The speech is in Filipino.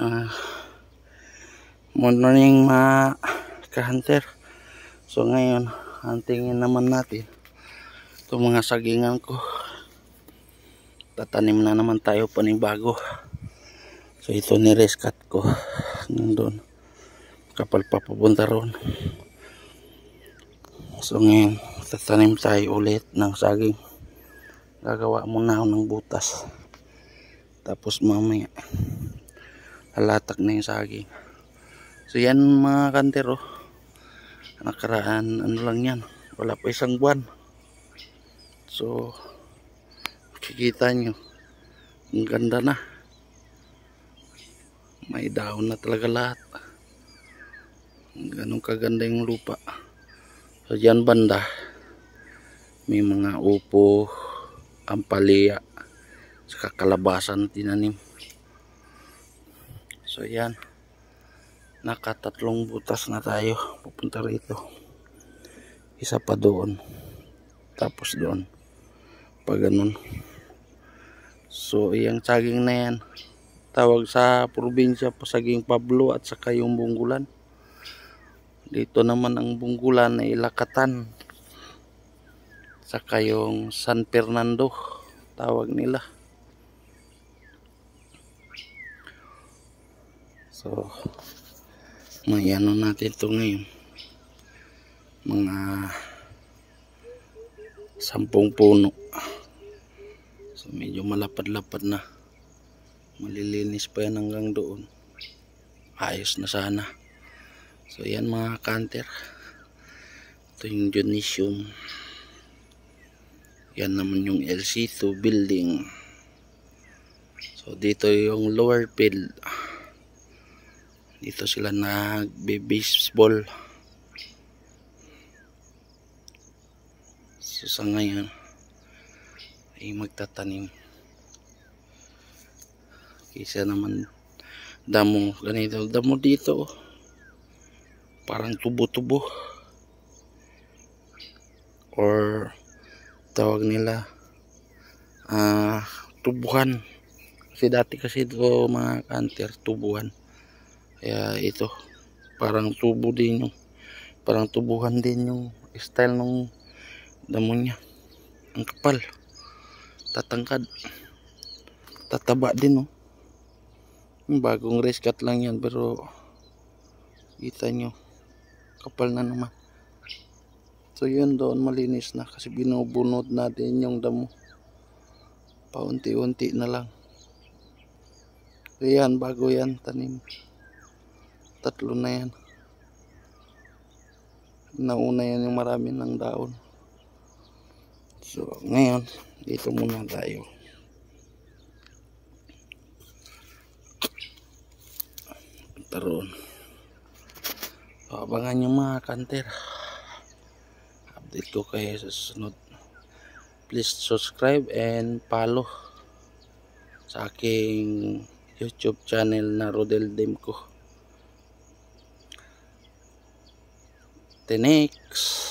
Ah, Morning mga ka-hunter. So ngayon, huntingin naman natin itong mga sagingan ko. Tatanim na naman tayo panibago. So ito ni-rescut ko. Nandun. Kapal pa papunta ron. So ngayon, tatanim tayo ulit ng saging. Gagawa muna ako ng butas. Tapos mamaya, halatak na yung saging. So yan mga kantero, nakaraan ano lang yan, wala pa isang buwan. So makikita nyo, ang ganda na, may daon na talaga lahat. Ganun kaganda yung lupa. So dyan banda may mga upo, ampalaya, saka kalabasan tinanim. So yan, nakatatlong butas na tayo pupunta rito. Isa pa doon, tapos doon pa ganun. So yung saging na yan, tawag sa probinsya pa saging Pablo at saka yung bunggulan. Dito naman ang bunggulan ay Lakatan, saka yung San Fernando tawag nila. So may ano natin ito ngayon, mga 10 puno. So medyo malapad-lapad na, malilinis pa yan hanggang doon, ayos na sana. So yan mga kanter, ito yung Dionysium, yan naman yung LC2 building. So dito yung lower field, dito sila nagbe-baseball. So sa ngayon ay magtatanim. Kisa naman damo ganito, damo dito parang tubo-tubo, or tawag nila tubuhan. Kasi dati kasi ito mga kanter, tubuhan. Kaya ito parang tubo din yung, parang tubuhan din yung style ng damo niya. Ang kapal, tatangkad, tataba din, oh. Bagong rescut lang yan, pero kita nyo kapal na naman. So yun, doon malinis na kasi binubunot natin yung damo paunti-unti na lang. So yan, bago yan tanim, tatlo na yan. Nauna yan yung marami ng daon. So ngayon, dito muna tayo. Taron. So, abangan nyo mga kanter. Update ko kayo sa susunod. Please subscribe and follow sa aking YouTube channel na Rodel Demko. The next